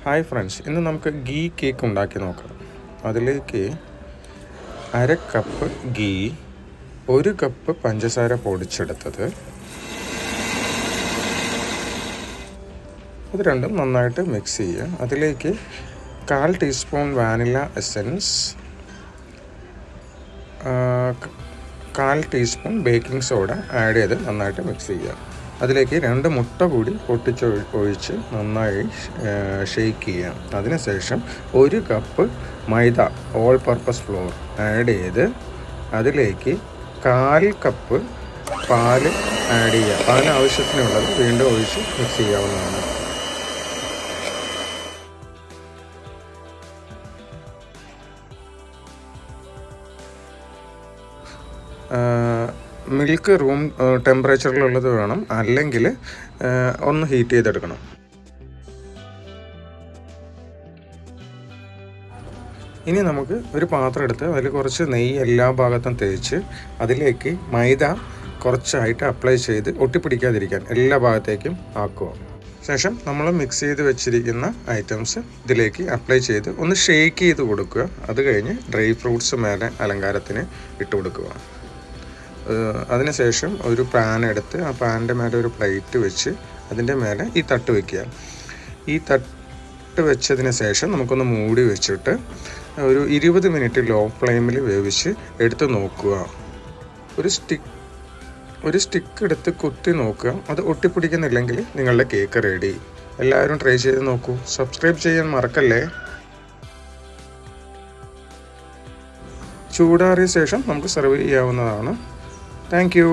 Hi friends, ഇന്ന് നമുക്ക് ghee cake ഉണ്ടാക്കി നോക്കാം. അതിലേക്ക് 1/2 കപ്പ് ഗീ, 1 കപ്പ് പഞ്ചസാര പൊടിച്ചെടുത്തത്, ഇത് രണ്ടും നന്നായിട്ട് മിക്സ് ചെയ്യുക. അതിലേക്ക് 1/4 teaspoon vanilla essence, 1/4 teaspoon baking soda add ചെയ്ത് നന്നായിട്ട് മിക്സ് ചെയ്യുക. അതിലേക്ക് 2 മുട്ട കൂടി ഒഴിച്ച് നന്നായി ഷെയ്ക്ക് ചെയ്യാം. അതിനുശേഷം 1 കപ്പ് മൈദ ഓൾ പർപ്പസ് ഫ്ലോർ ആഡ് ചെയ്ത് അതിലേക്ക് 1/4 കപ്പ് പാല് ആഡ് ചെയ്യുക. പാല് ആവശ്യത്തിനുള്ളത് വീണ്ടും ഒഴിച്ച് മിക്സ് ചെയ്യാവുന്നതാണ്. മിൽക്ക് റൂം ടെമ്പറേച്ചറിലുള്ളത് വേണം, അല്ലെങ്കിൽ ഒന്ന് ഹീറ്റ് ചെയ്തെടുക്കണം. ഇനി നമുക്ക് ഒരു പാത്രം എടുത്ത് അതിൽ കുറച്ച് നെയ്യ് എല്ലാ ഭാഗത്തും തേച്ച് അതിലേക്ക് മൈദ കുറച്ചായിട്ട് അപ്ലൈ ചെയ്ത് ഒട്ടിപ്പിടിക്കാതിരിക്കാൻ എല്ലാ ഭാഗത്തേക്കും ആക്കുക. ശേഷം നമ്മൾ മിക്സ് ചെയ്ത് വെച്ചിരിക്കുന്ന ഐറ്റംസ് ഇതിലേക്ക് അപ്ലൈ ചെയ്ത് ഒന്ന് ഷേക്ക് ചെയ്ത് കൊടുക്കുക. അത് കഴിഞ്ഞ് ഡ്രൈ ഫ്രൂട്ട്സ് മേലെ അലങ്കാരത്തിന് ഇട്ട് കൊടുക്കുക. അതിനുശേഷം ഒരു പാൻ എടുത്ത് ആ പാനിൻ്റെ മേലെ ഒരു പ്ലേറ്റ് വെച്ച് അതിൻ്റെ മേലെ ഈ തട്ട് വയ്ക്കുക. ഈ തട്ട് വെച്ചതിന് ശേഷം നമുക്കൊന്ന് മൂടി വെച്ചിട്ട് ഒരു 20 മിനിറ്റ് ലോ ഫ്ലെയിമിൽ വേവിച്ച് എടുത്ത് നോക്കുക. ഒരു സ്റ്റിക്ക് എടുത്ത് കുത്തി നോക്കുക. അത് ഒട്ടിപ്പിടിക്കുന്നില്ലെങ്കിൽ നിങ്ങളുടെ കേക്ക് റെഡി. എല്ലാവരും ട്രൈ ചെയ്ത് നോക്കൂ. സബ്സ്ക്രൈബ് ചെയ്യാൻ മറക്കല്ലേ. ചൂടാറിയ ശേഷം നമുക്ക് സെർവ് ചെയ്യാവുന്നതാണ്. Thank you.